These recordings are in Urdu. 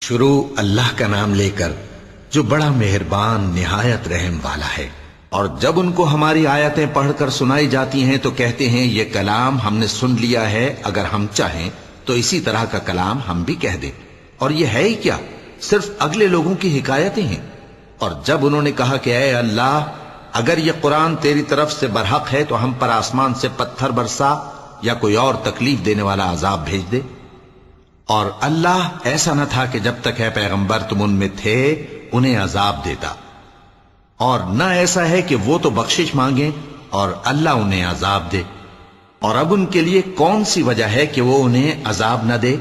شروع اللہ کا نام لے کر جو بڑا مہربان نہایت رحم والا ہے۔ اور جب ان کو ہماری آیتیں پڑھ کر سنائی جاتی ہیں تو کہتے ہیں یہ کلام ہم نے سن لیا ہے، اگر ہم چاہیں تو اسی طرح کا کلام ہم بھی کہہ دیں، اور یہ ہے ہی کیا، صرف اگلے لوگوں کی حکایتیں ہیں۔ اور جب انہوں نے کہا کہ اے اللہ، اگر یہ قرآن تیری طرف سے برحق ہے تو ہم پر آسمان سے پتھر برسا یا کوئی اور تکلیف دینے والا عذاب بھیج دے۔ اور اللہ ایسا نہ تھا کہ جب تک اے پیغمبر تم ان میں تھے انہیں عذاب دیتا، اور نہ ایسا ہے کہ وہ تو بخشش مانگیں اور اللہ انہیں عذاب دے۔ اور اب ان کے لیے کون سی وجہ ہے کہ وہ انہیں عذاب نہ دے،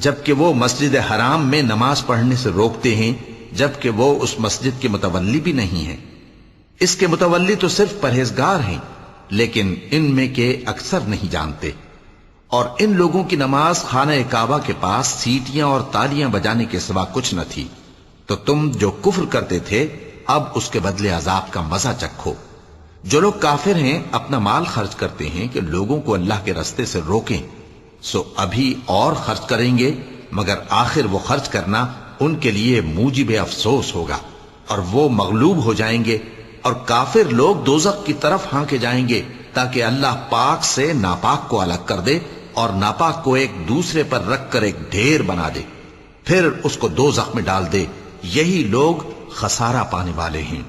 جبکہ وہ مسجد حرام میں نماز پڑھنے سے روکتے ہیں، جبکہ وہ اس مسجد کے متولی بھی نہیں ہیں۔ اس کے متولی تو صرف پرہیزگار ہیں، لیکن ان میں کے اکثر نہیں جانتے۔ اور ان لوگوں کی نماز خانہ کعبہ کے پاس سیٹیاں اور تالیاں بجانے کے سوا کچھ نہ تھی، تو تم جو کفر کرتے تھے اب اس کے بدلے عذاب کا مزہ چکھو۔ جو لوگ کافر ہیں اپنا مال خرچ کرتے ہیں کہ لوگوں کو اللہ کے رستے سے روکیں، سو ابھی اور خرچ کریں گے، مگر آخر وہ خرچ کرنا ان کے لیے موجب افسوس ہوگا، اور وہ مغلوب ہو جائیں گے، اور کافر لوگ دوزخ کی طرف ہانکے جائیں گے تاکہ اللہ پاک سے ناپاک کو الگ کر دے اور ناپاک کو ایک دوسرے پر رکھ کر ایک ڈھیر بنا دے، پھر اس کو دوزخ میں ڈال دے۔ یہی لوگ خسارہ پانے والے ہیں۔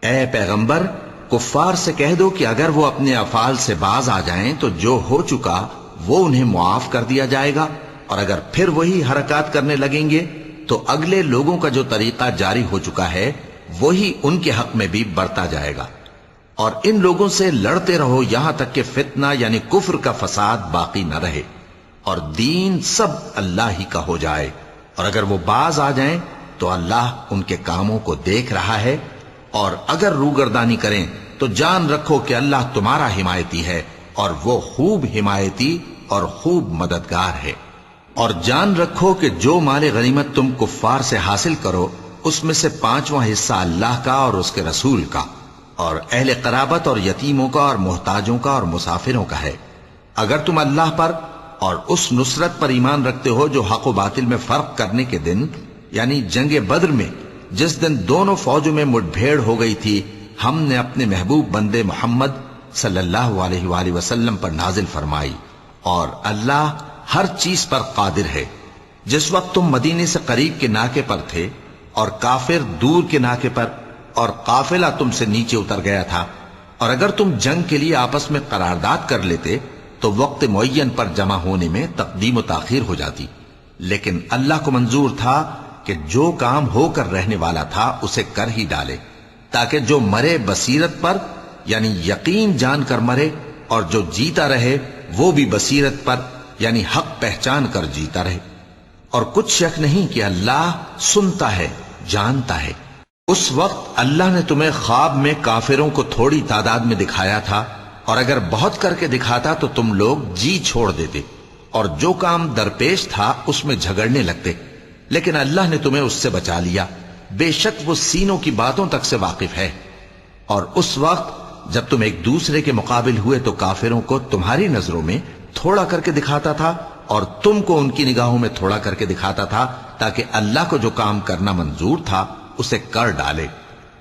اے پیغمبر، کفار سے کہہ دو کہ اگر وہ اپنے افعال سے باز آ جائیں تو جو ہو چکا وہ انہیں معاف کر دیا جائے گا، اور اگر پھر وہی حرکات کرنے لگیں گے تو اگلے لوگوں کا جو طریقہ جاری ہو چکا ہے وہی ان کے حق میں بھی برتا جائے گا۔ اور ان لوگوں سے لڑتے رہو یہاں تک کہ فتنہ یعنی کفر کا فساد باقی نہ رہے، اور دین سب اللہ ہی کا ہو جائے۔ اور اگر وہ باز آ جائیں تو اللہ ان کے کاموں کو دیکھ رہا ہے، اور اگر روگردانی کریں تو جان رکھو کہ اللہ تمہارا حمایتی ہے، اور وہ خوب حمایتی اور خوب مددگار ہے۔ اور جان رکھو کہ جو مال غنیمت تم کفار سے حاصل کرو اس میں سے 5واں حصہ اللہ کا اور اس کے رسول کا، اور اہل قرابت اور یتیموں کا اور محتاجوں کا اور مسافروں کا ہے۔ اگر تم اللہ پر اور اس نصرت پر ایمان رکھتے ہو جو حق و باطل میں فرق کرنے کے دن یعنی جنگ بدر میں، جس دن دونوں فوجوں میں مٹ بھیڑ ہو گئی تھی، ہم نے اپنے محبوب بندے محمد صلی اللہ علیہ وآلہ وسلم پر نازل فرمائی، اور اللہ ہر چیز پر قادر ہے۔ جس وقت تم مدینے سے قریب کے ناکے پر تھے اور کافر دور کے ناکے پر، اور قافلہ تم سے نیچے اتر گیا تھا، اور اگر تم جنگ کے لیے آپس میں قرارداد کر لیتے تو وقت معین پر جمع ہونے میں تقدیم و تاخیر ہو جاتی، لیکن اللہ کو منظور تھا کہ جو کام ہو کر رہنے والا تھا اسے کر ہی ڈالے، تاکہ جو مرے بصیرت پر یعنی یقین جان کر مرے، اور جو جیتا رہے وہ بھی بصیرت پر یعنی حق پہچان کر جیتا رہے۔ اور کچھ شک نہیں کہ اللہ سنتا ہے، جانتا ہے۔ اس وقت اللہ نے تمہیں خواب میں کافروں کو تھوڑی تعداد میں دکھایا تھا، اور اگر بہت کر کے دکھاتا تو تم لوگ جی چھوڑ دیتے، اور جو کام درپیش تھا اس میں جھگڑنے لگتے، لیکن اللہ نے تمہیں اس سے بچا لیا، بے شک وہ سینوں کی باتوں تک سے واقف ہے۔ اور اس وقت جب تم ایک دوسرے کے مقابل ہوئے تو کافروں کو تمہاری نظروں میں تھوڑا کر کے دکھاتا تھا، اور تم کو ان کی نگاہوں میں تھوڑا کر کے دکھاتا تھا، تاکہ اللہ کو جو کام کرنا منظور تھا اسے کر ڈالے۔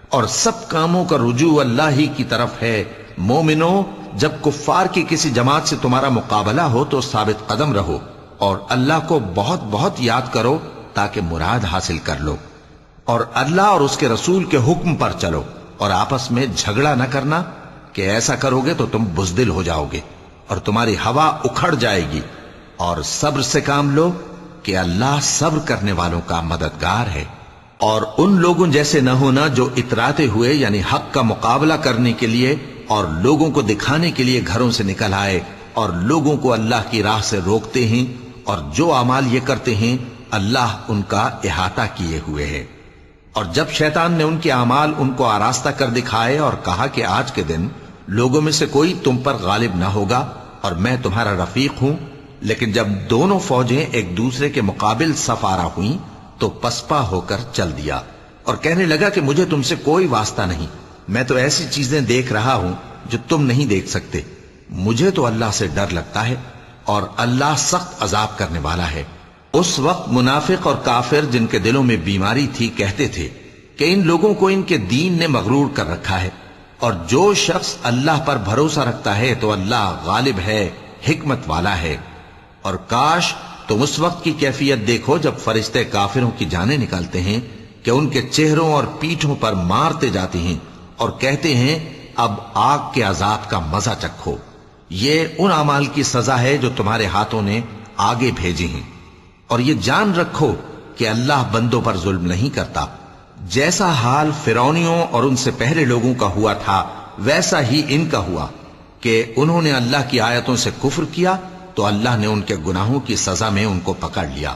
اور سب کاموں کا رجوع اللہ ہی کی طرف ہے۔ مومنو، جب کفار کی کسی جماعت سے تمہارا مقابلہ ہو تو ثابت قدم رہو، اور اللہ کو بہت بہت یاد کرو تاکہ مراد حاصل کر لو، اور اللہ اور اس کے رسول کے حکم پر چلو، اور آپس میں جھگڑا نہ کرنا، کہ ایسا کرو گے تو تم بزدل ہو جاؤ گے اور تمہاری ہوا اکھڑ جائے گی۔ اور صبر سے کام لو کہ اللہ صبر کرنے والوں کا مددگار ہے۔ اور ان لوگوں جیسے نہ ہونا جو اتراتے ہوئے یعنی حق کا مقابلہ کرنے کے لیے اور لوگوں کو دکھانے کے لیے گھروں سے نکل آئے اور لوگوں کو اللہ کی راہ سے روکتے ہیں، اور جو اعمال یہ کرتے ہیں اللہ ان کا احاطہ کیے ہوئے ہے۔ اور جب شیطان نے ان کے اعمال ان کو آراستہ کر دکھائے اور کہا کہ آج کے دن لوگوں میں سے کوئی تم پر غالب نہ ہوگا اور میں تمہارا رفیق ہوں، لیکن جب دونوں فوجیں ایک دوسرے کے مقابل صف آرا ہوئیں تو پسپا ہو کر چل دیا، اور کہنے لگا کہ مجھے تم سے کوئی واسطہ نہیں، میں تو ایسی چیزیں دیکھ رہا ہوں جو تم نہیں دیکھ سکتے۔ مجھے تو اللہ سے ڈر لگتا ہے، اور اللہ سخت عذاب کرنے والا ہے۔ اس وقت منافق اور کافر جن کے دلوں میں بیماری تھی کہتے تھے کہ ان لوگوں کو ان کے دین نے مغرور کر رکھا ہے، اور جو شخص اللہ پر بھروسہ رکھتا ہے تو اللہ غالب ہے، حکمت والا ہے۔ اور کاش تم اس وقت کی کیفیت دیکھو جب فرشتے کافروں کی جانیں نکالتے ہیں کہ ان کے چہروں اور پیٹھوں پر مارتے جاتے ہیں اور کہتے ہیں اب آگ کے عذاب کا مزہ چکھو، یہ ان اعمال کی سزا ہے جو تمہارے ہاتھوں نے آگے بھیجی ہیں۔ اور یہ جان رکھو کہ اللہ بندوں پر ظلم نہیں کرتا۔ جیسا حال فرعونیوں اور ان سے پہلے لوگوں کا ہوا تھا ویسا ہی ان کا ہوا کہ انہوں نے اللہ کی آیتوں سے کفر کیا تو اللہ نے ان کے گناہوں کی سزا میں ان کو پکڑ لیا۔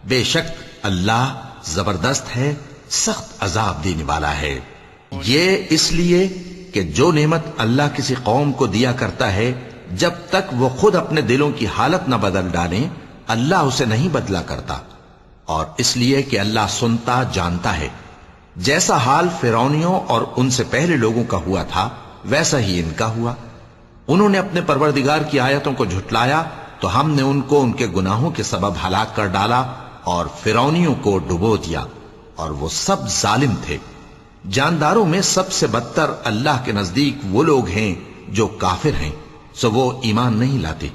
بے شک اللہ زبردست ہے، سخت عذاب دینے والا ہے۔ یہ اس لیے کہ جو نعمت اللہ کسی قوم کو دیا کرتا ہے جب تک وہ خود اپنے دلوں کی حالت نہ بدل ڈالیں اللہ اسے نہیں بدلا کرتا، اور اس لیے کہ اللہ سنتا جانتا ہے۔ جیسا حال فرعونیوں اور ان سے پہلے لوگوں کا ہوا تھا ویسا ہی ان کا ہوا۔ انہوں نے اپنے پروردگار کی آیتوں کو جھٹلایا تو ہم نے ان کو ان کے گناہوں کے سبب ہلاک کر ڈالا اور فرعونیوں کو ڈبو دیا، اور وہ سب ظالم تھے۔ جانداروں میں سب سے بدتر اللہ کے نزدیک وہ لوگ ہیں جو کافر ہیں، سو وہ ایمان نہیں لاتے۔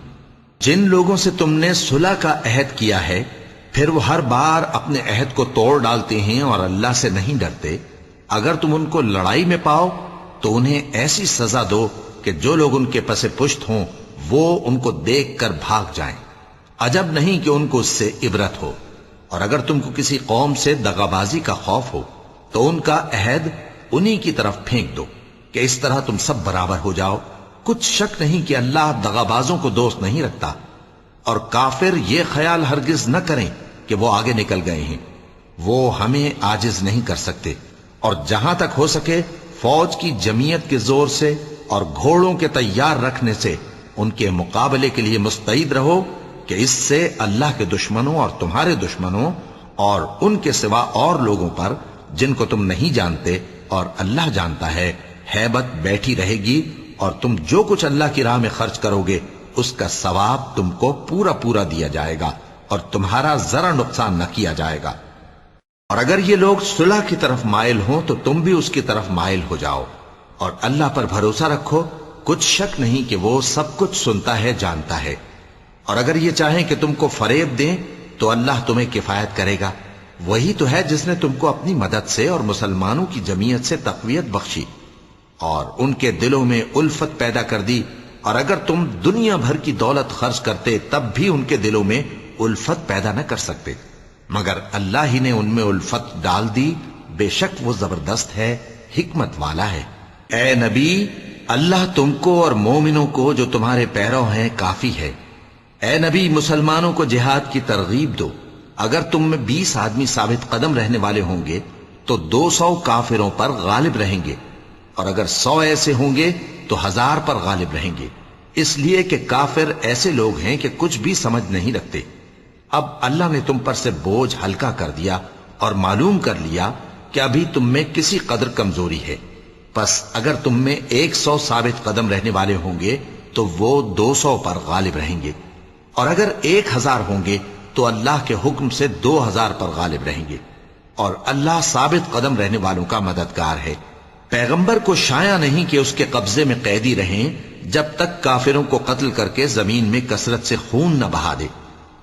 جن لوگوں سے تم نے صلح کا عہد کیا ہے پھر وہ ہر بار اپنے عہد کو توڑ ڈالتے ہیں اور اللہ سے نہیں ڈرتے، اگر تم ان کو لڑائی میں پاؤ تو انہیں ایسی سزا دو کہ جو لوگ ان کے پس پشت ہوں وہ ان کو دیکھ کر بھاگ جائیں، عجب نہیں کہ ان کو اس سے عبرت ہو۔ اور اگر تم کو کسی قوم سے دغابازی کا خوف ہو تو ان کا عہد انہی کی طرف پھینک دو کہ اس طرح تم سب برابر ہو جاؤ۔ کچھ شک نہیں کہ اللہ دغابازوں کو دوست نہیں رکھتا، اور کافر یہ خیال ہرگز نہ کریں کہ وہ آگے نکل گئے ہیں، وہ ہمیں عاجز نہیں کر سکتے۔ اور جہاں تک ہو سکے فوج کی جمعیت کے زور سے اور گھوڑوں کے تیار رکھنے سے ان کے مقابلے کے لیے مستعد رہو کہ اس سے اللہ کے دشمنوں اور تمہارے دشمنوں اور ان کے سوا اور لوگوں پر جن کو تم نہیں جانتے اور اللہ جانتا ہے ہیبت بیٹھی رہے گی، اور تم جو کچھ اللہ کی راہ میں خرچ کرو گے اس کا ثواب تم کو پورا پورا دیا جائے گا اور تمہارا ذرا نقصان نہ کیا جائے گا۔ اور اگر یہ لوگ صلح کی طرف مائل ہوں تو تم بھی اس کی طرف مائل ہو جاؤ، اور اللہ پر بھروسہ رکھو، کچھ شک نہیں کہ وہ سب کچھ سنتا ہے، جانتا ہے۔ اور اگر یہ چاہیں کہ تم کو فریب دیں تو اللہ تمہیں کفایت کرے گا، وہی تو ہے جس نے تم کو اپنی مدد سے اور مسلمانوں کی جمعیت سے تقویت بخشی اور ان کے دلوں میں الفت پیدا کر دی، اور اگر تم دنیا بھر کی دولت خرچ کرتے تب بھی ان کے دلوں میں الفت پیدا نہ کر سکتے، مگر اللہ ہی نے ان میں الفت ڈال دی، بے شک وہ زبردست ہے، حکمت والا ہے۔ اے نبی، اللہ تم کو اور مومنوں کو جو تمہارے پیرو ہیں کافی ہے۔ اے نبی، مسلمانوں کو جہاد کی ترغیب دو۔ اگر تم میں 20 آدمی ثابت قدم رہنے والے ہوں گے تو 200 کافروں پر غالب رہیں گے، اور اگر 100 ایسے ہوں گے تو 1000 پر غالب رہیں گے، اس لیے کہ کافر ایسے لوگ ہیں کہ کچھ بھی سمجھ نہیں رکھتے۔ اب اللہ نے تم پر سے بوجھ ہلکا کر دیا اور معلوم کر لیا کہ ابھی تم میں کسی قدر کمزوری ہے، پس اگر تم میں 100 ثابت قدم رہنے والے ہوں گے تو وہ 200 پر غالب رہیں گے، اور اگر 1000 ہوں گے تو اللہ کے حکم سے 2000 پر غالب رہیں گے، اور اللہ ثابت قدم رہنے والوں کا مددگار ہے۔ پیغمبر کو شایع نہیں کہ اس کے قبضے میں قیدی رہیں جب تک کافروں کو قتل کر کے زمین میں کثرت سے خون نہ بہا دے۔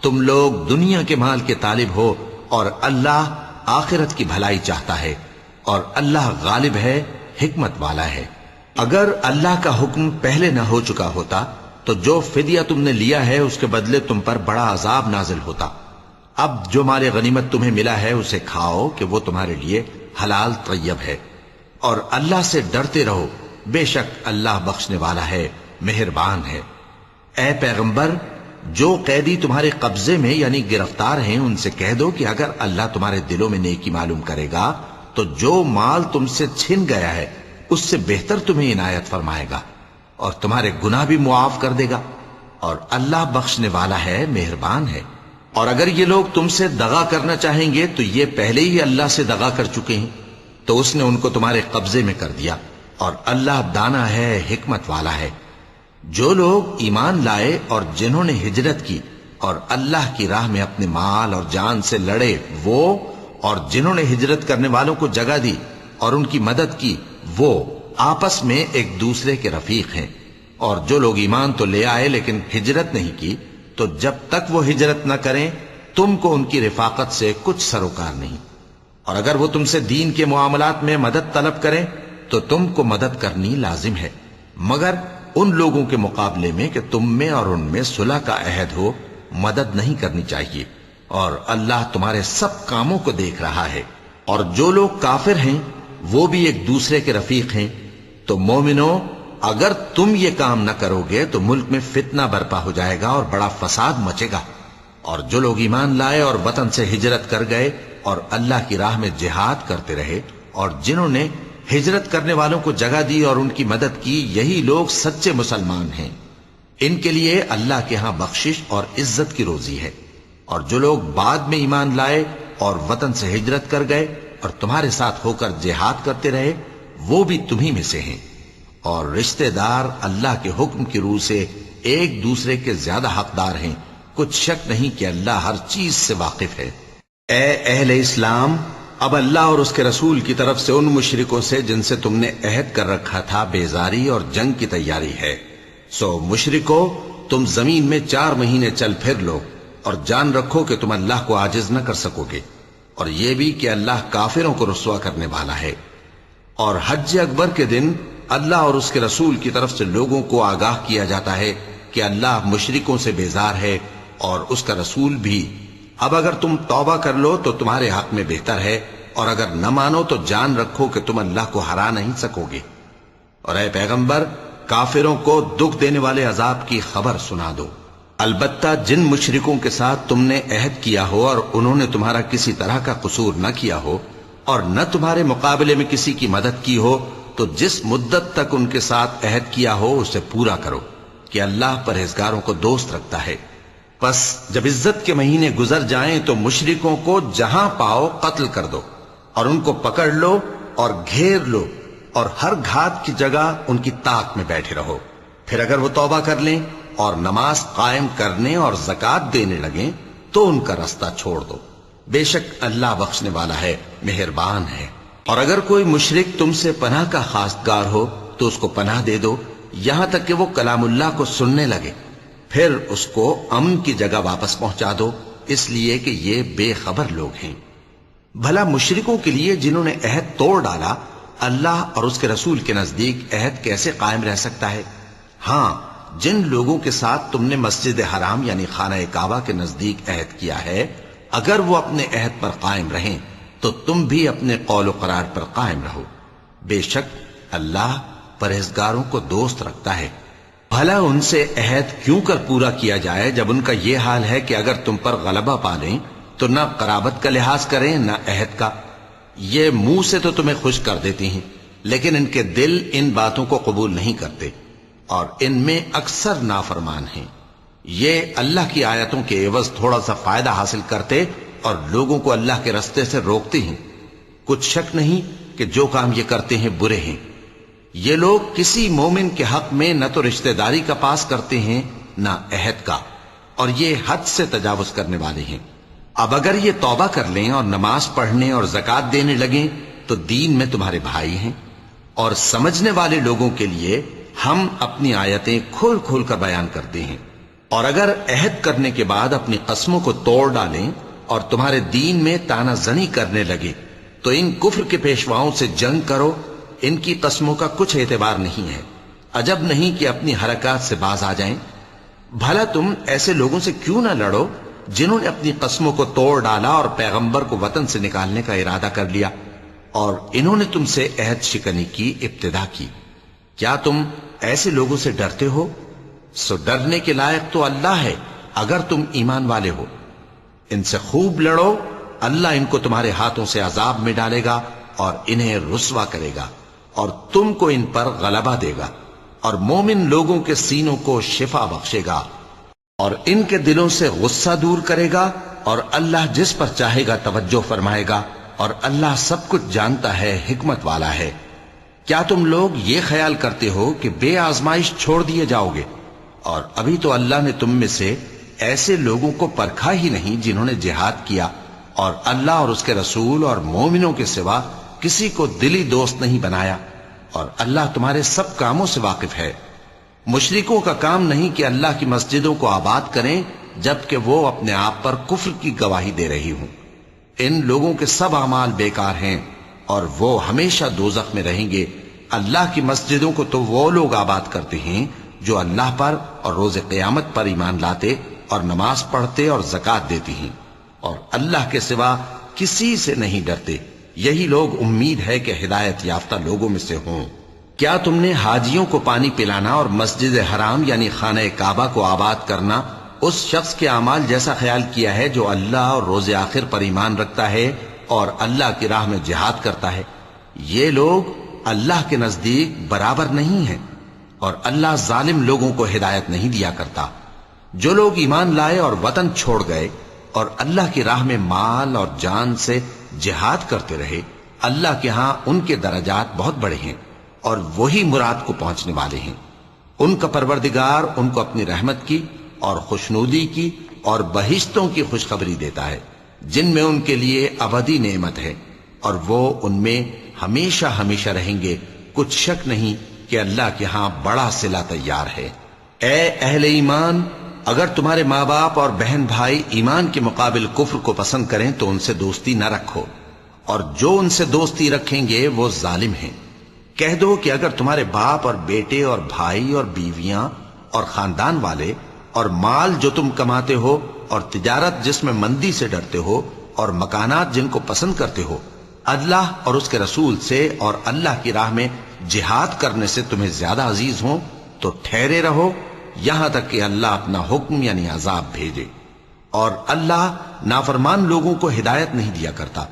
تم لوگ دنیا کے مال کے طالب ہو اور اللہ آخرت کی بھلائی چاہتا ہے، اور اللہ غالب ہے، حکمت والا ہے۔ اگر اللہ کا حکم پہلے نہ ہو چکا ہوتا تو جو فدیہ تم نے لیا ہے اس کے بدلے تم پر بڑا عذاب نازل ہوتا۔ اب جو مال غنیمت تمہیں ملا ہے اسے کھاؤ کہ وہ تمہارے لیے حلال طیب ہے، اور اللہ سے ڈرتے رہو، بے شک اللہ بخشنے والا ہے، مہربان ہے۔ اے پیغمبر، جو قیدی تمہارے قبضے میں یعنی گرفتار ہیں ان سے کہہ دو کہ اگر اللہ تمہارے دلوں میں نیکی معلوم کرے گا تو جو مال تم سے چھن گیا ہے اس سے بہتر تمہیں عنایت فرمائے گا اور تمہارے گناہ بھی معاف کر دے گا، اور اللہ بخشنے والا ہے، مہربان ہے۔ اور اگر یہ لوگ تم سے دغا کرنا چاہیں گے تو یہ پہلے ہی اللہ سے دغا کر چکے ہیں، تو اس نے ان کو تمہارے قبضے میں کر دیا، اور اللہ دانا ہے، حکمت والا ہے۔ جو لوگ ایمان لائے اور جنہوں نے ہجرت کی اور اللہ کی راہ میں اپنے مال اور جان سے لڑے وہ، اور جنہوں نے ہجرت کرنے والوں کو جگہ دی اور ان کی مدد کی وہ آپس میں ایک دوسرے کے رفیق ہیں۔ اور جو لوگ ایمان تو لے آئے لیکن ہجرت نہیں کی، تو جب تک وہ ہجرت نہ کریں تم کو ان کی رفاقت سے کچھ سروکار نہیں، اور اگر وہ تم سے دین کے معاملات میں مدد طلب کریں تو تم کو مدد کرنی لازم ہے، مگر ان لوگوں کے مقابلے میں کہ تم میں اور ان میں صلح کا عہد ہو مدد نہیں کرنی چاہیے، اور اللہ تمہارے سب کاموں کو دیکھ رہا ہے۔ اور جو لوگ کافر ہیں وہ بھی ایک دوسرے کے رفیق ہیں۔ تو مومنو، اگر تم یہ کام نہ کرو گے تو ملک میں فتنہ برپا ہو جائے گا اور بڑا فساد مچے گا۔ اور جو لوگ ایمان لائے اور وطن سے ہجرت کر گئے اور اللہ کی راہ میں جہاد کرتے رہے، اور جنہوں نے ہجرت کرنے والوں کو جگہ دی اور ان کی مدد کی، یہی لوگ سچے مسلمان ہیں۔ ان کے لیے اللہ کے ہاں بخشش اور عزت کی روزی ہے۔ اور جو لوگ بعد میں ایمان لائے اور وطن سے ہجرت کر گئے اور تمہارے ساتھ ہو کر جہاد کرتے رہے، وہ بھی تمہیں میں سے ہیں۔ اور رشتہ دار اللہ کے حکم کی روح سے ایک دوسرے کے زیادہ حقدار ہیں، کچھ شک نہیں کہ اللہ ہر چیز سے واقف ہے۔ اے اہل اسلام، اب اللہ اور اس کے رسول کی طرف سے ان مشرکوں سے جن سے تم نے عہد کر رکھا تھا بیزاری اور جنگ کی تیاری ہے۔ سو مشرکو، تم زمین میں 4 مہینے چل پھر لو اور جان رکھو کہ تم اللہ کو عاجز نہ کر سکو گے، اور یہ بھی کہ اللہ کافروں کو رسوا کرنے والا ہے۔ اور حج اکبر کے دن اللہ اور اس کے رسول کی طرف سے لوگوں کو آگاہ کیا جاتا ہے کہ اللہ مشرکوں سے بیزار ہے اور اس کا رسول بھی۔ اب اگر تم توبہ کر لو تو تمہارے حق میں بہتر ہے، اور اگر نہ مانو تو جان رکھو کہ تم اللہ کو ہرا نہیں سکو گے۔ اور اے پیغمبر، کافروں کو دکھ دینے والے عذاب کی خبر سنا دو۔ البتہ جن مشرکوں کے ساتھ تم نے عہد کیا ہو اور انہوں نے تمہارا کسی طرح کا قصور نہ کیا ہو اور نہ تمہارے مقابلے میں کسی کی مدد کی ہو، تو جس مدت تک ان کے ساتھ عہد کیا ہو اسے پورا کرو، کہ اللہ پرہیزگاروں کو دوست رکھتا ہے۔ پس جب عزت کے مہینے گزر جائیں تو مشرکوں کو جہاں پاؤ قتل کر دو، اور ان کو پکڑ لو اور گھیر لو، اور ہر گھات کی جگہ ان کی طاق میں بیٹھے رہو۔ پھر اگر وہ توبہ کر لیں اور نماز قائم کرنے اور زکوٰۃ دینے لگیں تو ان کا رستہ چھوڑ دو، بے شک اللہ بخشنے والا ہے، مہربان ہے۔ اور اگر کوئی مشرک تم سے پناہ کا خواستگار ہو تو اس کو پناہ دے دو، یہاں تک کہ وہ کلام اللہ کو سننے لگے، پھر اس کو امن کی جگہ واپس پہنچا دو، اس لیے کہ یہ بے خبر لوگ ہیں۔ بھلا مشرکوں کے لیے جنہوں نے عہد توڑ ڈالا، اللہ اور اس کے رسول کے نزدیک عہد کیسے قائم رہ سکتا ہے؟ ہاں، جن لوگوں کے ساتھ تم نے مسجد حرام یعنی خانہ کعبہ کے نزدیک عہد کیا ہے، اگر وہ اپنے عہد پر قائم رہیں تو تم بھی اپنے قول و قرار پر قائم رہو، بے شک اللہ پرہیزگاروں کو دوست رکھتا ہے۔ بھلا ان سے عہد کیوں کر پورا کیا جائے جب ان کا یہ حال ہے کہ اگر تم پر غلبہ پا لیں تو نہ قرابت کا لحاظ کریں نہ عہد کا۔ یہ منہ سے تو تمہیں خوش کر دیتی ہیں، لیکن ان کے دل ان باتوں کو قبول نہیں کرتے، اور ان میں اکثر نافرمان ہیں۔ یہ اللہ کی آیتوں کے عوض تھوڑا سا فائدہ حاصل کرتے اور لوگوں کو اللہ کے رستے سے روکتے ہیں۔ کچھ شک نہیں کہ جو کام یہ کرتے ہیں برے ہیں۔ یہ لوگ کسی مومن کے حق میں نہ تو رشتہ داری کا پاس کرتے ہیں نہ عہد کا، اور یہ حد سے تجاوز کرنے والے ہیں۔ اب اگر یہ توبہ کر لیں اور نماز پڑھنے اور زکوٰۃ دینے لگیں تو دین میں تمہارے بھائی ہیں، اور سمجھنے والے لوگوں کے لیے ہم اپنی آیتیں کھول کھول کر بیان کرتے ہیں۔ اور اگر عہد کرنے کے بعد اپنی قسموں کو توڑ ڈالیں اور تمہارے دین میں تانا زنی کرنے لگے تو ان کفر کے پیشواؤں سے جنگ کرو، ان کی قسموں کا کچھ اعتبار نہیں ہے، عجب نہیں کہ اپنی حرکات سے باز آ جائیں۔ بھلا تم ایسے لوگوں سے کیوں نہ لڑو جنہوں نے اپنی قسموں کو توڑ ڈالا اور پیغمبر کو وطن سے نکالنے کا ارادہ کر لیا، اور انہوں نے تم سے عہد شکنی کی ابتدا کی۔ کیا تم ایسے لوگوں سے ڈرتے ہو؟ سو ڈرنے کے لائق تو اللہ ہے اگر تم ایمان والے ہو۔ ان سے خوب لڑو، اللہ ان کو تمہارے ہاتھوں سے عذاب میں ڈالے گا اور انہیں رسوا کرے گا، اور تم کو ان پر غلبہ دے گا، اور مومن لوگوں کے سینوں کو شفا بخشے گا، اور ان کے دلوں سے غصہ دور کرے گا، اور اللہ جس پر چاہے گا توجہ فرمائے گا، اور اللہ سب کچھ جانتا ہے، حکمت والا ہے۔ کیا تم لوگ یہ خیال کرتے ہو کہ بے آزمائش چھوڑ دیے جاؤ گے؟ اور ابھی تو اللہ نے تم میں سے ایسے لوگوں کو پرکھا ہی نہیں جنہوں نے جہاد کیا اور اللہ اور اس کے رسول اور مومنوں کے سوا کسی کو دلی دوست نہیں بنایا، اور اللہ تمہارے سب کاموں سے واقف ہے۔ مشرکوں کا کام نہیں کہ اللہ کی مسجدوں کو آباد کریں جبکہ وہ اپنے آپ پر کفر کی گواہی دے رہی ہوں۔ ان لوگوں کے سب اعمال بیکار ہیں اور وہ ہمیشہ دوزخ میں رہیں گے۔ اللہ کی مسجدوں کو تو وہ لوگ آباد کرتے ہیں جو اللہ پر اور روز قیامت پر ایمان لاتے اور نماز پڑھتے اور زکوٰۃ دیتی ہیں اور اللہ کے سوا کسی سے نہیں ڈرتے۔ یہی لوگ امید ہے کہ ہدایت یافتہ لوگوں میں سے ہوں۔ کیا تم نے حاجیوں کو پانی پلانا اور مسجد حرام یعنی خانہ کعبہ کو آباد کرنا اس شخص کے اعمال جیسا خیال کیا ہے جو اللہ اور روز آخر پر ایمان رکھتا ہے اور اللہ کی راہ میں جہاد کرتا ہے؟ یہ لوگ اللہ کے نزدیک برابر نہیں ہیں، اور اللہ ظالم لوگوں کو ہدایت نہیں دیا کرتا۔ جو لوگ ایمان لائے اور وطن چھوڑ گئے اور اللہ کی راہ میں مال اور جان سے جہاد کرتے رہے، اللہ کے ہاں ان کے درجات بہت بڑے ہیں اور وہی مراد کو پہنچنے والے ہیں۔ ان کا پروردگار ان کو اپنی رحمت کی اور خوشنودی کی اور بہشتوں کی خوشخبری دیتا ہے جن میں ان کے لیے ابدی نعمت ہے، اور وہ ان میں ہمیشہ ہمیشہ رہیں گے۔ کچھ شک نہیں کہ اللہ کے ہاں بڑا صلہ تیار ہے۔ اے اہل ایمان، اگر تمہارے ماں باپ اور بہن بھائی ایمان کے مقابل کفر کو پسند کریں تو ان سے دوستی نہ رکھو، اور جو ان سے دوستی رکھیں گے وہ ظالم ہیں۔ کہہ دو کہ اگر تمہارے باپ اور بیٹے اور بھائی اور بیویاں اور خاندان والے اور مال جو تم کماتے ہو اور تجارت جس میں مندی سے ڈرتے ہو اور مکانات جن کو پسند کرتے ہو اللہ اور اس کے رسول سے اور اللہ کی راہ میں جہاد کرنے سے تمہیں زیادہ عزیز ہوں تو ٹھہرے رہو یہاں تک کہ اللہ اپنا حکم یعنی عذاب بھیجے، اور اللہ نافرمان لوگوں کو ہدایت نہیں دیا کرتا۔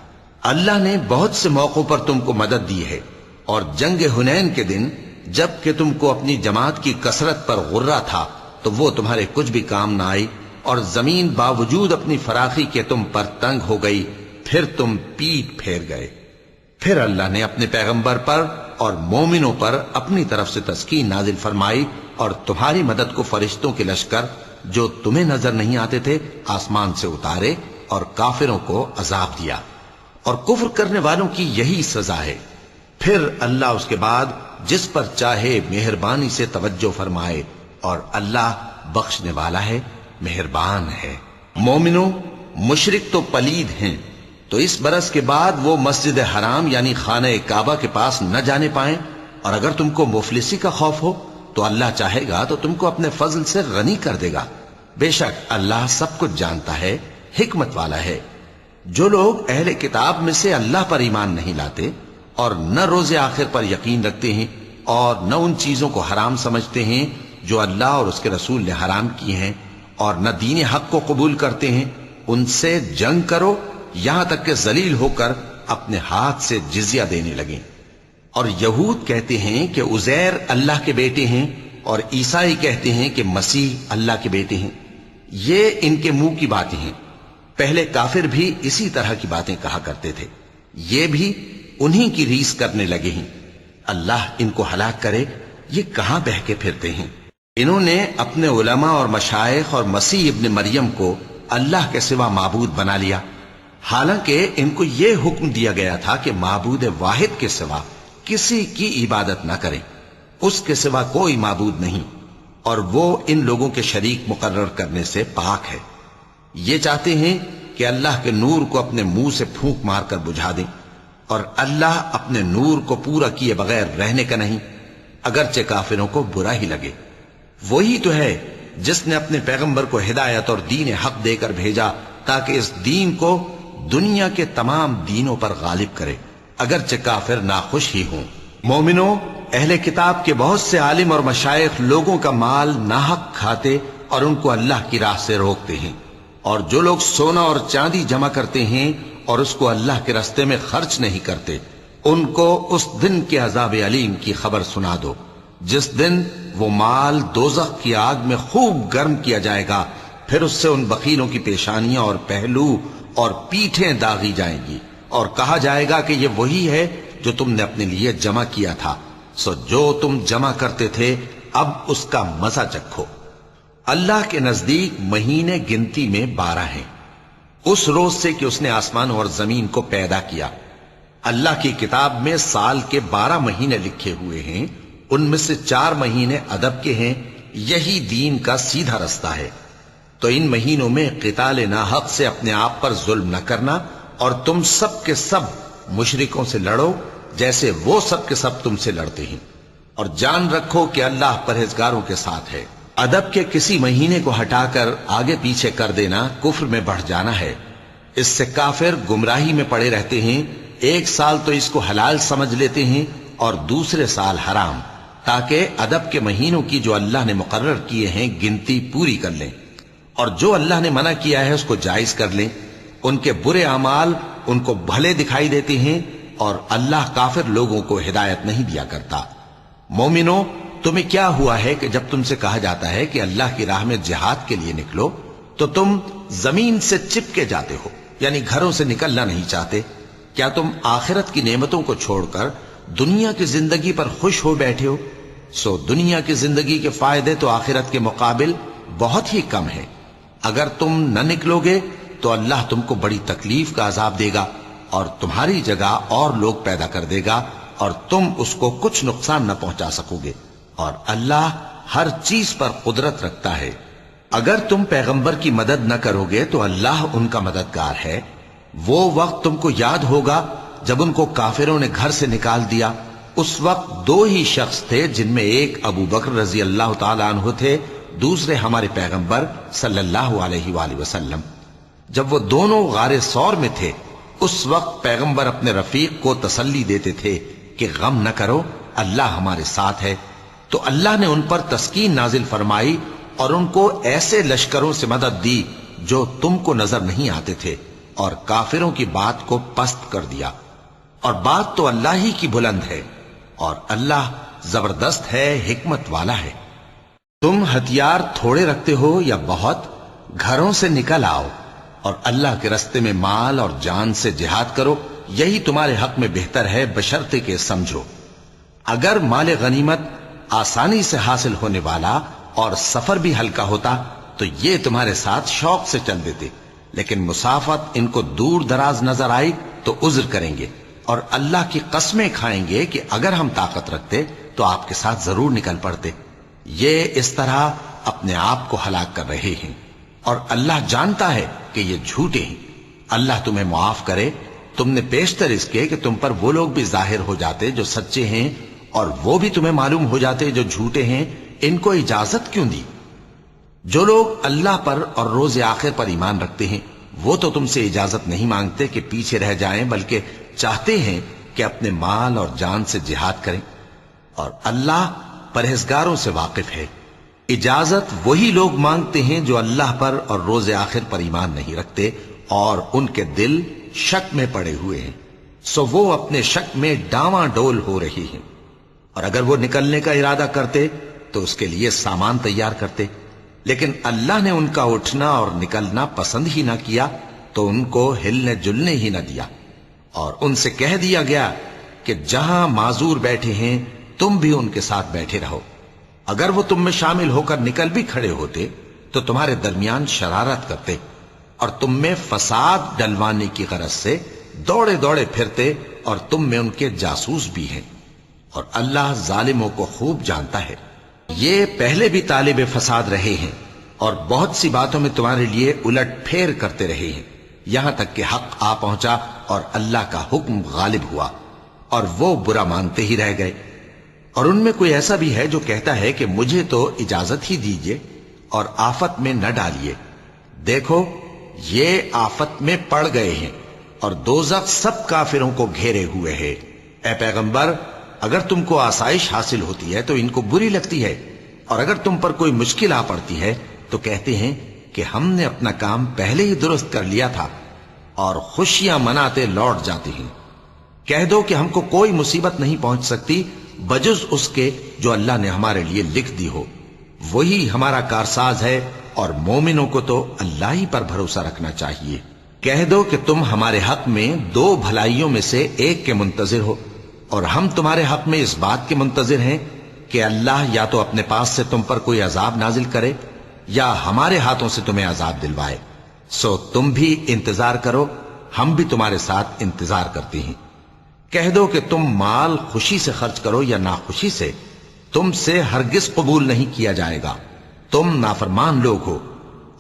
اللہ نے بہت سے موقعوں پر تم کو مدد دی ہے، اور جنگ حنین کے دن جب کہ تم کو اپنی جماعت کی کثرت پر غرہ تھا تو وہ تمہارے کچھ بھی کام نہ آئی، اور زمین باوجود اپنی فراخی کے تم پر تنگ ہو گئی، پھر تم پیٹ پھیر گئے۔ پھر اللہ نے اپنے پیغمبر پر اور مومنوں پر اپنی طرف سے تسکین نازل فرمائی اور تمہاری مدد کو فرشتوں کے لشکر جو تمہیں نظر نہیں آتے تھے آسمان سے اتارے اور کافروں کو عذاب دیا، اور کفر کرنے والوں کی یہی سزا ہے۔ پھر اللہ اس کے بعد جس پر چاہے مہربانی سے توجہ فرمائے، اور اللہ بخشنے والا ہے، مہربان ہے۔ مومنوں، مشرک تو پلید ہیں، تو اس برس کے بعد وہ مسجد حرام یعنی خانہ کعبہ کے پاس نہ جانے پائیں، اور اگر تم کو مفلسی کا خوف ہو تو اللہ چاہے گا تو تم کو اپنے فضل سے غنی کر دے گا۔ بے شک اللہ سب کچھ جانتا ہے، حکمت والا ہے۔ جو لوگ اہل کتاب میں سے اللہ پر ایمان نہیں لاتے اور نہ روز آخر پر یقین رکھتے ہیں اور نہ ان چیزوں کو حرام سمجھتے ہیں جو اللہ اور اس کے رسول نے حرام کی ہیں، اور نہ دین حق کو قبول کرتے ہیں، ان سے جنگ کرو یہاں تک کہ ذلیل ہو کر اپنے ہاتھ سے جزیہ دینے لگیں۔ اور یہود کہتے ہیں کہ عزیر اللہ کے بیٹے ہیں، اور عیسائی کہتے ہیں کہ مسیح اللہ کے بیٹے ہیں۔ یہ ان کے منہ کی باتیں ہیں، پہلے کافر بھی اسی طرح کی باتیں کہا کرتے تھے، یہ بھی انہی کی ریس کرنے لگے ہیں۔ اللہ ان کو ہلاک کرے، یہ کہاں بہہ کے پھرتے ہیں۔ انہوں نے اپنے علماء اور مشائخ اور مسیح ابن مریم کو اللہ کے سوا معبود بنا لیا، حالانکہ ان کو یہ حکم دیا گیا تھا کہ معبود واحد کے سوا کسی کی عبادت نہ کریں، اس کے سوا کوئی معبود نہیں، اور وہ ان لوگوں کے شریک مقرر کرنے سے پاک ہے۔ یہ چاہتے ہیں کہ اللہ کے نور کو اپنے منہ سے پھونک مار کر بجھا دیں، اور اللہ اپنے نور کو پورا کیے بغیر رہنے کا نہیں، اگرچہ کافروں کو برا ہی لگے۔ وہی تو ہے جس نے اپنے پیغمبر کو ہدایت اور دین حق دے کر بھیجا تاکہ اس دین کو دنیا کے تمام دینوں پر غالب کرے، اگرچہ کافر ناخوش ہی ہوں۔ مومنوں، اہل کتاب کے بہت سے عالم اور مشائخ لوگوں کا مال ناحق کھاتے اور ان کو اللہ کی راہ سے روکتے ہیں، اور جو لوگ سونا اور چاندی جمع کرتے ہیں اور اس کو اللہ کے راستے میں خرچ نہیں کرتے، ان کو اس دن کے عذاب علیم کی خبر سنا دو، جس دن وہ مال دوزخ کی آگ میں خوب گرم کیا جائے گا، پھر اس سے ان بخیلوں کی پیشانیاں اور پہلو اور پیٹھیں داغی جائیں گی، اور کہا جائے گا کہ یہ وہی ہے جو تم نے اپنے لیے جمع کیا تھا، سو جو تم جمع کرتے تھے اب اس کا مزہ چکھو۔ اللہ کے نزدیک مہینے گنتی میں 12 ہیں، اس روز سے کہ اس نے آسمان اور زمین کو پیدا کیا۔ اللہ کی کتاب میں سال کے 12 مہینے لکھے ہوئے ہیں، ان میں سے 4 مہینے ادب کے ہیں، یہی دین کا سیدھا رستہ ہے۔ تو ان مہینوں میں قتال ناحق سے اپنے آپ پر ظلم نہ کرنا، اور تم سب کے سب مشرکوں سے لڑو جیسے وہ سب کے سب تم سے لڑتے ہیں، اور جان رکھو کہ اللہ پرہیزگاروں کے ساتھ ہے۔ ادب کے کسی مہینے کو ہٹا کر آگے پیچھے کر دینا کفر میں بڑھ جانا ہے، اس سے کافر گمراہی میں پڑے رہتے ہیں۔ ایک سال تو اس کو حلال سمجھ لیتے ہیں اور دوسرے سال حرام، تاکہ ادب کے مہینوں کی جو اللہ نے مقرر کیے ہیں گنتی پوری کر لیں، اور جو اللہ نے منع کیا ہے اس کو جائز کر لیں۔ ان کے برے اعمال ان کو بھلے دکھائی دیتے ہیں، اور اللہ کافر لوگوں کو ہدایت نہیں دیا کرتا۔ مومنو، تمہیں کیا ہوا ہے کہ جب تم سے کہا جاتا ہے کہ اللہ کی راہ میں جہاد کے لیے نکلو تو تم زمین سے چپکے جاتے ہو، یعنی گھروں سے نکلنا نہیں چاہتے؟ کیا تم آخرت کی نعمتوں کو چھوڑ کر دنیا کی زندگی پر خوش ہو بیٹھے ہو؟ سو دنیا کی زندگی کے فائدے تو آخرت کے مقابل بہت ہی کم ہیں۔ اگر تم نہ نکلو گے تو اللہ تم کو بڑی تکلیف کا عذاب دے گا، اور تمہاری جگہ اور لوگ پیدا کر دے گا، اور تم اس کو کچھ نقصان نہ پہنچا سکو گے، اور اللہ ہر چیز پر قدرت رکھتا ہے۔ اگر تم پیغمبر کی مدد نہ کرو گے تو اللہ ان کا مددگار ہے۔ وہ وقت تم کو یاد ہوگا جب ان کو کافروں نے گھر سے نکال دیا۔ اس وقت 2 ہی شخص تھے، جن میں ایک ابو بکر رضی اللہ تعالی عنہ تھے، دوسرے ہمارے پیغمبر صلی اللہ علیہ وآلہ وسلم۔ جب وہ دونوں غار ثور میں تھے، اس وقت پیغمبر اپنے رفیق کو تسلی دیتے تھے کہ غم نہ کرو، اللہ ہمارے ساتھ ہے۔ تو اللہ نے ان پر تسکین نازل فرمائی اور ان کو ایسے لشکروں سے مدد دی جو تم کو نظر نہیں آتے تھے، اور کافروں کی بات کو پست کر دیا۔ اور بات تو اللہ ہی کی بلند ہے، اور اللہ زبردست ہے، حکمت والا ہے۔ تم ہتھیار تھوڑے رکھتے ہو یا بہت، گھروں سے نکل آؤ اور اللہ کے رستے میں مال اور جان سے جہاد کرو، یہی تمہارے حق میں بہتر ہے، بشرطے کہ سمجھو۔ اگر مال غنیمت آسانی سے حاصل ہونے والا اور سفر بھی ہلکا ہوتا تو یہ تمہارے ساتھ شوق سے چل دیتے، لیکن مسافت ان کو دور دراز نظر آئی تو عذر کریں گے، اور اللہ کی قسمیں کھائیں گے کہ اگر ہم طاقت رکھتے تو آپ کے ساتھ ضرور نکل پڑتے۔ یہ اس طرح اپنے آپ کو ہلاک کر رہے ہیں، اور اللہ جانتا ہے کہ یہ جھوٹے ہیں۔ اللہ تمہیں معاف کرے۔ تم نے پیشتر اس کے کہ تم پر وہ لوگ بھی ظاہر ہو جاتے جو سچے ہیں، اور وہ بھی تمہیں معلوم ہو جاتے جو جھوٹے ہیں۔ ان کو اجازت کیوں دی؟ جو لوگ اللہ پر اور روز آخر پر ایمان رکھتے ہیں وہ تو تم سے اجازت نہیں مانگتے کہ پیچھے رہ جائیں، بلکہ چاہتے ہیں کہ اپنے مال اور جان سے جہاد کریں، اور اللہ پرہیزگاروں سے واقف ہے۔ اجازت وہی لوگ مانگتے ہیں جو اللہ پر اور روز آخر پر ایمان نہیں رکھتے اور ان کے دل شک میں پڑے ہوئے ہیں، سو وہ اپنے شک میں ڈاواں ڈول ہو رہی ہیں۔ اور اگر وہ نکلنے کا ارادہ کرتے تو اس کے لیے سامان تیار کرتے، لیکن اللہ نے ان کا اٹھنا اور نکلنا پسند ہی نہ کیا تو ان کو ہلنے جلنے ہی نہ دیا، اور ان سے کہہ دیا گیا کہ جہاں معذور بیٹھے ہیں تم بھی ان کے ساتھ بیٹھے رہو۔ اگر وہ تم میں شامل ہو کر نکل بھی کھڑے ہوتے تو تمہارے درمیان شرارت کرتے اور تم میں فساد ڈلوانے کی غرض سے دوڑے دوڑے پھرتے، اور تم میں ان کے جاسوس بھی ہیں، اور اللہ ظالموں کو خوب جانتا ہے۔ یہ پہلے بھی طالب فساد رہے ہیں اور بہت سی باتوں میں تمہارے لیے الٹ پھیر کرتے رہے ہیں، یہاں تک کہ حق آ پہنچا اور اللہ کا حکم غالب ہوا، اور وہ برا مانتے ہی رہ گئے۔ اور ان میں کوئی ایسا بھی ہے جو کہتا ہے کہ مجھے تو اجازت ہی دیجئے اور آفت میں نہ ڈالیے۔ دیکھو یہ آفت میں پڑ گئے ہیں، اور دوزخ سب کافروں کو گھیرے ہوئے ہے۔ اے پیغمبر، اگر تم کو آسائش حاصل ہوتی ہے تو ان کو بری لگتی ہے، اور اگر تم پر کوئی مشکل آ پڑتی ہے تو کہتے ہیں کہ ہم نے اپنا کام پہلے ہی درست کر لیا تھا، اور خوشیاں مناتے لوٹ جاتے ہیں۔ کہہ دو کہ ہم کو کوئی مصیبت نہیں پہنچ سکتی بجز اس کے جو اللہ نے ہمارے لیے لکھ دی ہو، وہی ہمارا کارساز ہے، اور مومنوں کو تو اللہ ہی پر بھروسہ رکھنا چاہیے۔ کہہ دو کہ تم ہمارے حق میں 2 بھلائیوں میں سے ایک کے منتظر ہو، اور ہم تمہارے حق میں اس بات کے منتظر ہیں کہ اللہ یا تو اپنے پاس سے تم پر کوئی عذاب نازل کرے یا ہمارے ہاتھوں سے تمہیں عذاب دلوائے، سو تم بھی انتظار کرو، ہم بھی تمہارے ساتھ انتظار کرتے ہیں۔ کہہ دو کہ تم مال خوشی سے خرچ کرو یا ناخوشی سے، تم سے ہرگز قبول نہیں کیا جائے گا، تم نافرمان لوگ ہو،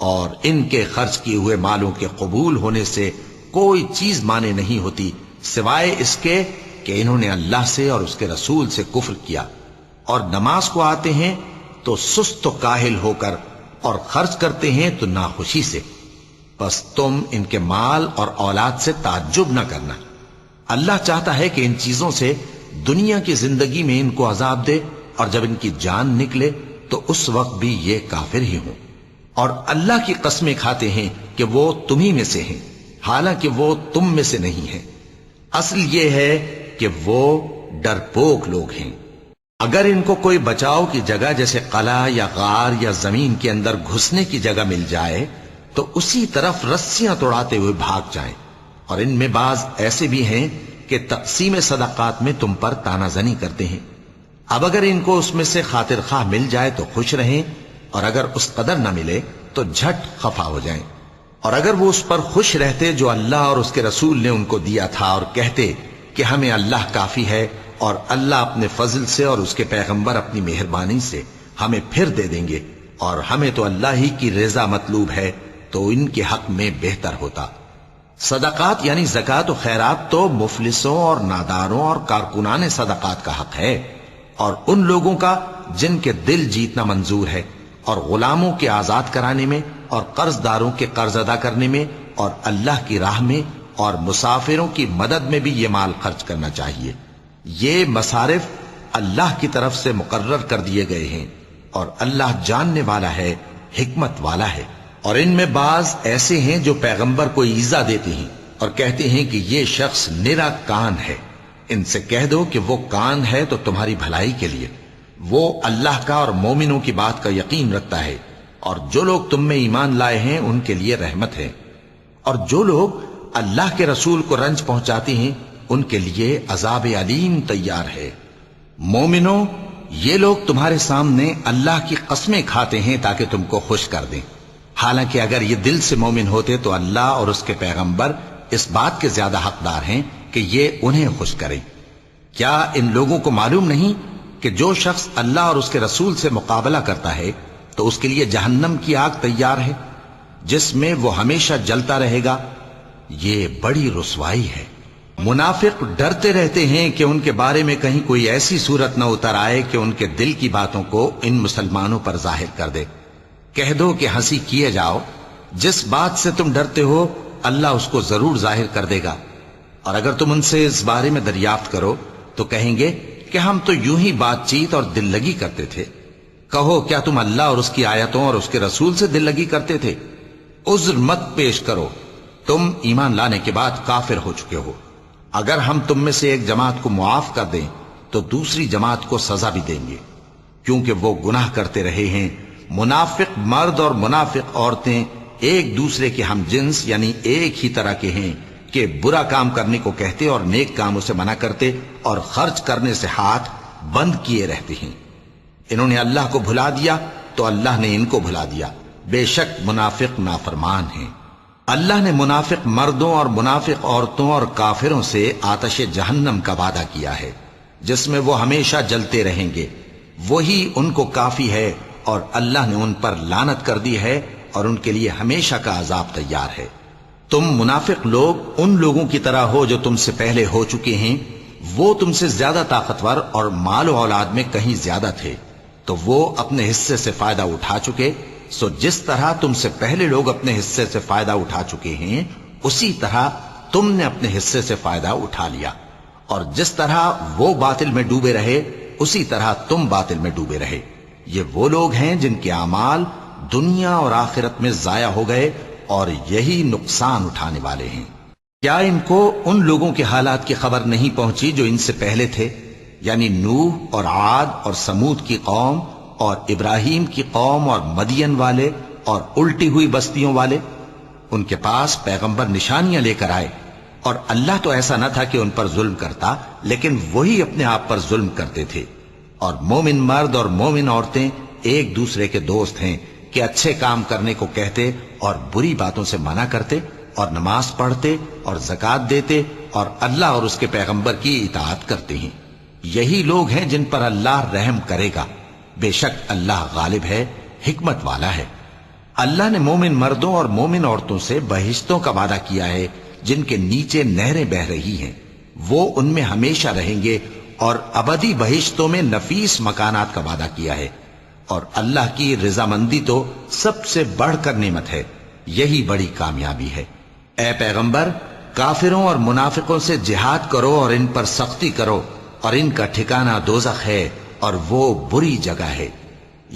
اور ان کے خرچ کیے ہوئے مالوں کے قبول ہونے سے کوئی چیز مانے نہیں ہوتی سوائے اس کے کہ انہوں نے اللہ سے اور اس کے رسول سے کفر کیا، اور نماز کو آتے ہیں تو سست و کاہل ہو کر، اور خرچ کرتے ہیں تو ناخوشی سے، بس تم ان کے مال اور اولاد سے تعجب نہ کرنا۔ اللہ چاہتا ہے کہ ان چیزوں سے دنیا کی زندگی میں ان کو عذاب دے، اور جب ان کی جان نکلے تو اس وقت بھی یہ کافر ہی ہوں، اور اللہ کی قسمیں کھاتے ہیں کہ وہ تمہیں میں سے ہیں، حالانکہ وہ تم میں سے نہیں ہیں۔ اصل یہ ہے کہ وہ ڈرپوک لوگ ہیں۔ اگر ان کو کوئی بچاؤ کی جگہ جیسے قلعہ یا غار یا زمین کے اندر گھسنے کی جگہ مل جائے تو اسی طرف رسیاں توڑاتے ہوئے بھاگ جائیں، اور ان میں بعض ایسے بھی ہیں کہ تقسیم صدقات میں تم پر تانا زنی کرتے ہیں۔ اب اگر ان کو اس میں سے خاطر خواہ مل جائے تو خوش رہیں، اور اگر اس قدر نہ ملے تو جھٹ خفا ہو جائیں، اور اگر وہ اس پر خوش رہتے جو اللہ اور اس کے رسول نے ان کو دیا تھا، اور کہتے کہ ہمیں اللہ کافی ہے، اور اللہ اپنے فضل سے اور اس کے پیغمبر اپنی مہربانی سے ہمیں پھر دے دیں گے، اور ہمیں تو اللہ ہی کی رضا مطلوب ہے، تو ان کے حق میں بہتر ہوتا۔ صدقات یعنی زکوٰۃ و خیرات تو مفلسوں اور ناداروں اور کارکنان صدقات کا حق ہے، اور ان لوگوں کا جن کے دل جیتنا منظور ہے، اور غلاموں کے آزاد کرانے میں، اور قرض داروں کے قرض ادا کرنے میں، اور اللہ کی راہ میں، اور مسافروں کی مدد میں بھی یہ مال خرچ کرنا چاہیے۔ یہ مصارف اللہ کی طرف سے مقرر کر دیے گئے ہیں، اور اللہ جاننے والا ہے، حکمت والا ہے۔ اور ان میں بعض ایسے ہیں جو پیغمبر کو ایذا دیتے ہیں اور کہتے ہیں کہ یہ شخص نرا کان ہے۔ ان سے کہہ دو کہ وہ کان ہے تو تمہاری بھلائی کے لیے، وہ اللہ کا اور مومنوں کی بات کا یقین رکھتا ہے، اور جو لوگ تم میں ایمان لائے ہیں ان کے لیے رحمت ہے، اور جو لوگ اللہ کے رسول کو رنج پہنچاتے ہیں ان کے لیے عذاب علیم تیار ہے۔ مومنوں، یہ لوگ تمہارے سامنے اللہ کی قسمیں کھاتے ہیں تاکہ تم کو خوش کر دیں، حالانکہ اگر یہ دل سے مومن ہوتے تو اللہ اور اس کے پیغمبر اس بات کے زیادہ حقدار ہیں کہ یہ انہیں خوش کریں۔ کیا ان لوگوں کو معلوم نہیں کہ جو شخص اللہ اور اس کے رسول سے مقابلہ کرتا ہے تو اس کے لیے جہنم کی آگ تیار ہے جس میں وہ ہمیشہ جلتا رہے گا؟ یہ بڑی رسوائی ہے۔ منافق ڈرتے رہتے ہیں کہ ان کے بارے میں کہیں کوئی ایسی صورت نہ اتر آئے کہ ان کے دل کی باتوں کو ان مسلمانوں پر ظاہر کر دے۔ کہہ دو کہ ہنسی کیے جاؤ، جس بات سے تم ڈرتے ہو اللہ اس کو ضرور ظاہر کر دے گا، اور اگر تم ان سے اس بارے میں دریافت کرو تو کہیں گے کہ ہم تو یوں ہی بات چیت اور دل لگی کرتے تھے۔ کہو کیا تم اللہ اور اس کی آیتوں اور اس کے رسول سے دل لگی کرتے تھے؟ عذر مت پیش کرو، تم ایمان لانے کے بعد کافر ہو چکے ہو۔ اگر ہم تم میں سے ایک جماعت کو معاف کر دیں تو دوسری جماعت کو سزا بھی دیں گے، کیونکہ وہ گناہ کرتے رہے ہیں۔ منافق مرد اور منافق عورتیں ایک دوسرے کے ہم جنس یعنی ایک ہی طرح کے ہیں کہ برا کام کرنے کو کہتے اور نیک کاموں سے منع کرتے اور خرچ کرنے سے ہاتھ بند کیے رہتے ہیں۔ انہوں نے اللہ کو بھلا دیا تو اللہ نے ان کو بھلا دیا، بے شک منافق نافرمان ہیں۔ اللہ نے منافق مردوں اور منافق عورتوں اور کافروں سے آتش جہنم کا وعدہ کیا ہے جس میں وہ ہمیشہ جلتے رہیں گے، وہی ان کو کافی ہے، اور اللہ نے ان پر لعنت کر دی ہے اور ان کے لیے ہمیشہ کا عذاب تیار ہے۔ تم منافق لوگ ان لوگوں کی طرح ہو جو تم سے پہلے ہو چکے ہیں، وہ تم سے زیادہ طاقتور اور مال و اولاد میں کہیں زیادہ تھے، تو وہ اپنے حصے سے فائدہ اٹھا چکے، سو جس طرح تم سے پہلے لوگ اپنے حصے سے فائدہ اٹھا چکے ہیں اسی طرح تم نے اپنے حصے سے فائدہ اٹھا لیا، اور جس طرح وہ باطل میں ڈوبے رہے اسی طرح تم باطل میں ڈوبے رہے۔ یہ وہ لوگ ہیں جن کے اعمال دنیا اور آخرت میں ضائع ہو گئے اور یہی نقصان اٹھانے والے ہیں۔ کیا ان کو ان لوگوں کے حالات کی خبر نہیں پہنچی جو ان سے پہلے تھے، یعنی نوح اور عاد اور سمود کی قوم اور ابراہیم کی قوم اور مدین والے اور الٹی ہوئی بستیوں والے؟ ان کے پاس پیغمبر نشانیاں لے کر آئے، اور اللہ تو ایسا نہ تھا کہ ان پر ظلم کرتا، لیکن وہی اپنے آپ پر ظلم کرتے تھے۔ اور مومن مرد اور مومن عورتیں ایک دوسرے کے دوست ہیں، کہ اچھے کام کرنے کو کہتے اور بری باتوں سے منع کرتے اور نماز پڑھتے اور زکات دیتے اور اللہ اور اس کے پیغمبر کی اطاعت کرتے ہیں، یہی لوگ ہیں جن پر اللہ رحم کرے گا۔ بے شک اللہ غالب ہے، حکمت والا ہے۔ اللہ نے مومن مردوں اور مومن عورتوں سے بہشتوں کا وعدہ کیا ہے جن کے نیچے نہریں بہ رہی ہیں، وہ ان میں ہمیشہ رہیں گے، اور ابدی بہشتوں میں نفیس مکانات کا وعدہ کیا ہے۔ اور اللہ کی رضامندی تو سب سے بڑھ کر نعمت ہے، یہی بڑی کامیابی ہے۔ اے پیغمبر، کافروں اور منافقوں سے جہاد کرو اور ان پر سختی کرو، اور ان کا ٹھکانہ دوزخ ہے اور وہ بری جگہ ہے۔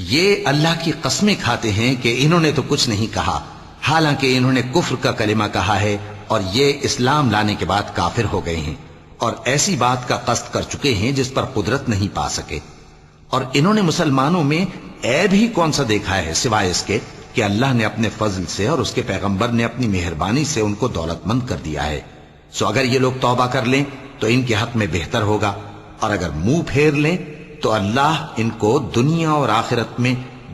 یہ اللہ کی قسمیں کھاتے ہیں کہ انہوں نے تو کچھ نہیں کہا، حالانکہ انہوں نے کفر کا کلمہ کہا ہے اور یہ اسلام لانے کے بعد کافر ہو گئے ہیں، اور ایسی بات کا قصد کر چکے ہیں جس پر قدرت نہیں پا سکے۔ اور انہوں نے مسلمانوں میں عیب ہی کون سا دیکھا ہے سوائے اس کے کہ اللہ نے اپنے فضل سے اور اس کے پیغمبر نے اپنی مہربانی سے ان کو دولت مند کر دیا ہے۔ سو اگر یہ لوگ توبہ کر لیں تو ان کے حق میں بہتر ہوگا، اور اگر منہ پھیر لیں تو اللہ ان کو دنیا اور آخرت میں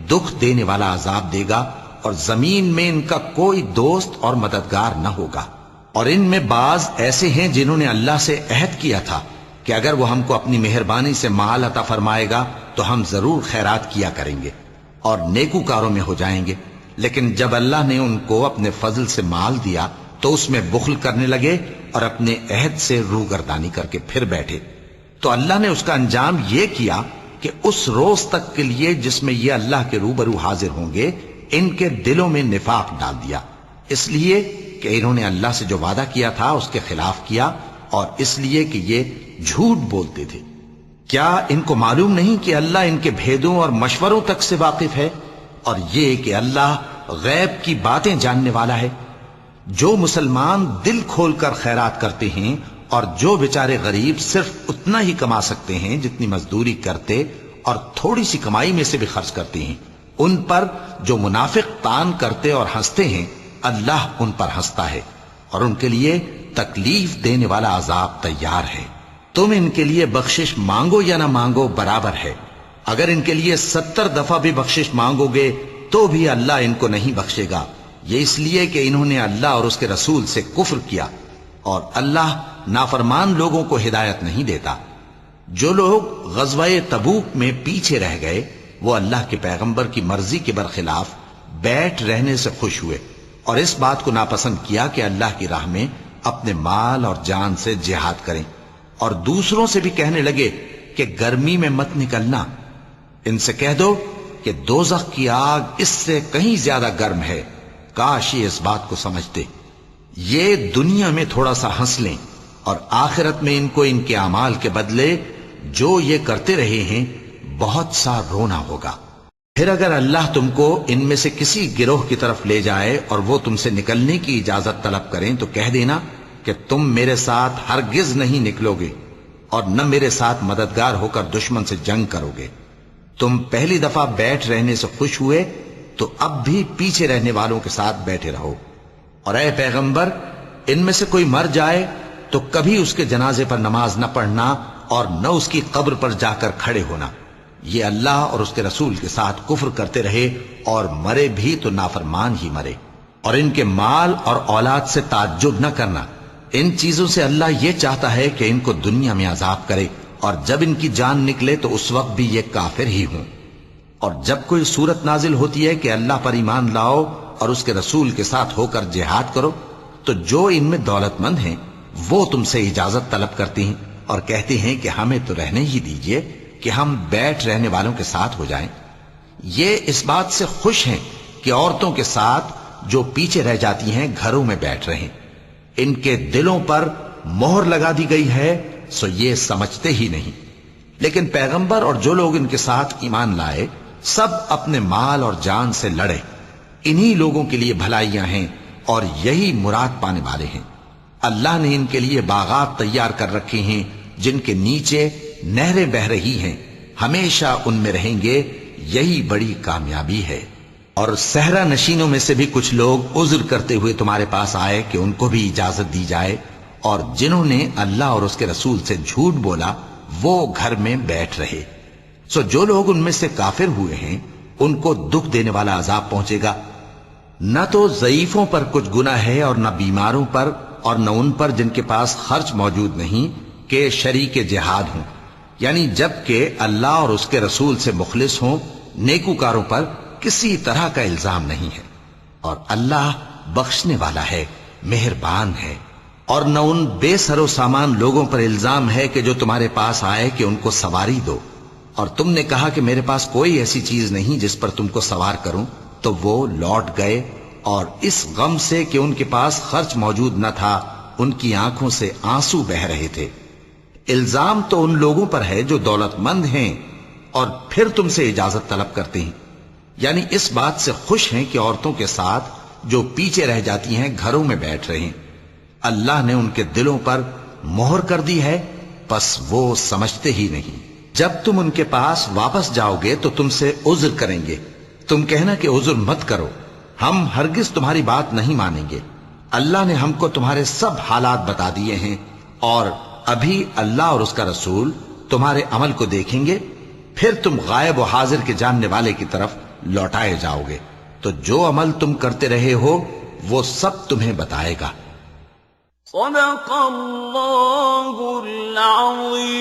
دکھ دینے والا عذاب دے گا، اور زمین میں ان کا کوئی دوست اور مددگار نہ ہوگا۔ اور ان میں بعض ایسے ہیں جنہوں نے اللہ سے عہد کیا تھا کہ اگر وہ ہم کو اپنی مہربانی سے مال عطا فرمائے گا تو ہم ضرور خیرات کیا کریں گے اور نیکوکاروں میں ہو جائیں گے، لیکن جب اللہ نے ان کو اپنے فضل سے مال دیا تو اس میں بخل کرنے لگے اور اپنے عہد سے روگردانی کر کے پھر بیٹھے۔ تو اللہ نے اس کا انجام یہ کیا کہ اس روز تک کے لیے جس میں یہ اللہ کے روبرو حاضر ہوں گے، ان کے دلوں میں نفاق ڈال دیا، اس لیے کہ انہوں نے اللہ سے جو وعدہ کیا تھا اس کے خلاف کیا، اور اس لیے کہ یہ جھوٹ بولتے تھے۔ کیا ان کو معلوم نہیں کہ اللہ ان کے بھیدوں اور مشوروں تک سے واقف ہے، اور یہ کہ اللہ غیب کی باتیں جاننے والا ہے؟ جو مسلمان دل کھول کر خیرات کرتے ہیں اور جو بیچارے غریب صرف اتنا ہی کما سکتے ہیں جتنی مزدوری کرتے اور تھوڑی سی کمائی میں سے بھی خرچ کرتے ہیں، ان پر جو منافق تان کرتے اور ہنستے ہیں، اللہ ان پر ہنستا ہے اور ان کے لیے تکلیف دینے والا عذاب تیار ہے۔ تم ان کے لیے بخشش مانگو یا نہ مانگو برابر ہے، اگر ان کے لیے 70 دفعہ بھی بخشش مانگو گے تو بھی اللہ ان کو نہیں بخشے گا، یہ اس لیے کہ انہوں نے اللہ اور اس کے رسول سے کفر کیا، اور اللہ نافرمان لوگوں کو ہدایت نہیں دیتا۔ جو لوگ غزوہ تبوک میں پیچھے رہ گئے وہ اللہ کے پیغمبر کی مرضی کے برخلاف بیٹھ رہنے سے خوش ہوئے، اور اس بات کو ناپسند کیا کہ اللہ کی راہ میں اپنے مال اور جان سے جہاد کریں، اور دوسروں سے بھی کہنے لگے کہ گرمی میں مت نکلنا، ان سے کہہ دو کہ دوزخ کی آگ اس سے کہیں زیادہ گرم ہے، کاش یہ اس بات کو سمجھتے۔ یہ دنیا میں تھوڑا سا ہنس لیں اور آخرت میں ان کو ان کے اعمال کے بدلے جو یہ کرتے رہے ہیں بہت سا رونا ہوگا۔ پھر اگر اللہ تم کو ان میں سے کسی گروہ کی طرف لے جائے اور وہ تم سے نکلنے کی اجازت طلب کریں تو کہہ دینا کہ تم میرے ساتھ ہرگز نہیں نکلو گے اور نہ میرے ساتھ مددگار ہو کر دشمن سے جنگ کرو گے۔ تم پہلی دفعہ بیٹھ رہنے سے خوش ہوئے تو اب بھی پیچھے رہنے والوں کے ساتھ بیٹھے رہو، اور اے پیغمبر، ان میں سے کوئی مر جائے تو کبھی اس کے جنازے پر نماز نہ پڑھنا اور نہ اس کی قبر پر جا کر کھڑے ہونا۔ یہ اللہ اور اس کے رسول کے ساتھ کفر کرتے رہے اور مرے بھی تو نافرمان ہی مرے۔ اور ان کے مال اور اولاد سے تعجب نہ کرنا، ان چیزوں سے اللہ یہ چاہتا ہے کہ ان کو دنیا میں عذاب کرے، اور جب ان کی جان نکلے تو اس وقت بھی یہ کافر ہی ہوں۔ اور جب کوئی صورت نازل ہوتی ہے کہ اللہ پر ایمان لاؤ اور اس کے رسول کے ساتھ ہو کر جہاد کرو، تو جو ان میں دولت مند ہیں وہ تم سے اجازت طلب کرتے ہیں اور کہتے ہیں کہ ہمیں تو رہنے ہی دیجئے کہ ہم بیٹھ رہنے والوں کے ساتھ ہو جائیں۔ یہ اس بات سے خوش ہیں کہ عورتوں کے ساتھ جو پیچھے رہ جاتی ہیں گھروں میں بیٹھ رہیں۔ ان کے دلوں پر مہر لگا دی گئی ہے، سو یہ سمجھتے ہی نہیں۔ لیکن پیغمبر اور جو لوگ ان کے ساتھ ایمان لائے سب اپنے مال اور جان سے لڑے، انہی لوگوں کے لیے بھلائیاں ہیں اور یہی مراد پانے والے ہیں۔ اللہ نے ان کے لیے باغات تیار کر رکھے ہیں جن کے نیچے نہریں بہ رہی ہیں، ہمیشہ ان میں رہیں گے، یہی بڑی کامیابی ہے۔ اور صحرا نشینوں میں سے بھی کچھ لوگ عذر کرتے ہوئے تمہارے پاس آئے کہ ان کو بھی اجازت دی جائے، اور جنہوں نے اللہ اور اس کے رسول سے جھوٹ بولا وہ گھر میں بیٹھ رہے۔ سو جو لوگ ان میں سے کافر ہوئے ہیں ان کو دکھ دینے والا عذاب پہنچے گا۔ نہ تو ضعیفوں پر کچھ گناہ ہے اور نہ بیماروں پر اور نہ ان پر جن کے پاس خرچ موجود نہیں کہ شریک جہاد ہوں، یعنی جب کہ اللہ اور اس کے رسول سے مخلص ہوں، نیکوکاروں پر کسی طرح کا الزام نہیں ہے، اور اللہ بخشنے والا ہے، مہربان ہے۔ اور نہ ان بے سر و سامان لوگوں پر الزام ہے کہ جو تمہارے پاس آئے کہ ان کو سواری دو، اور تم نے کہا کہ میرے پاس کوئی ایسی چیز نہیں جس پر تم کو سوار کروں، تو وہ لوٹ گئے، اور اس غم سے کہ ان کے پاس خرچ موجود نہ تھا ان کی آنکھوں سے آنسو بہ رہے تھے۔ الزام تو ان لوگوں پر ہے جو دولت مند ہیں اور پھر تم سے اجازت طلب کرتے ہیں، یعنی اس بات سے خوش ہیں کہ عورتوں کے ساتھ جو پیچھے رہ جاتی ہیں گھروں میں بیٹھ رہے ہیں۔ اللہ نے ان کے دلوں پر مہر کر دی ہے، پس وہ سمجھتے ہی نہیں۔ جب تم ان کے پاس واپس جاؤ گے تو تم سے عذر کریں گے، تم کہنا کہ عذر مت کرو، ہم ہرگز تمہاری بات نہیں مانیں گے۔ اللہ نے ہم کو تمہارے سب حالات بتا دیے ہیں، اور ابھی اللہ اور اس کا رسول تمہارے عمل کو دیکھیں گے، پھر تم غائب و حاضر کے جاننے والے کی طرف لوٹائے جاؤ گے، تو جو عمل تم کرتے رہے ہو وہ سب تمہیں بتائے گا۔ صدق اللہ العظیم۔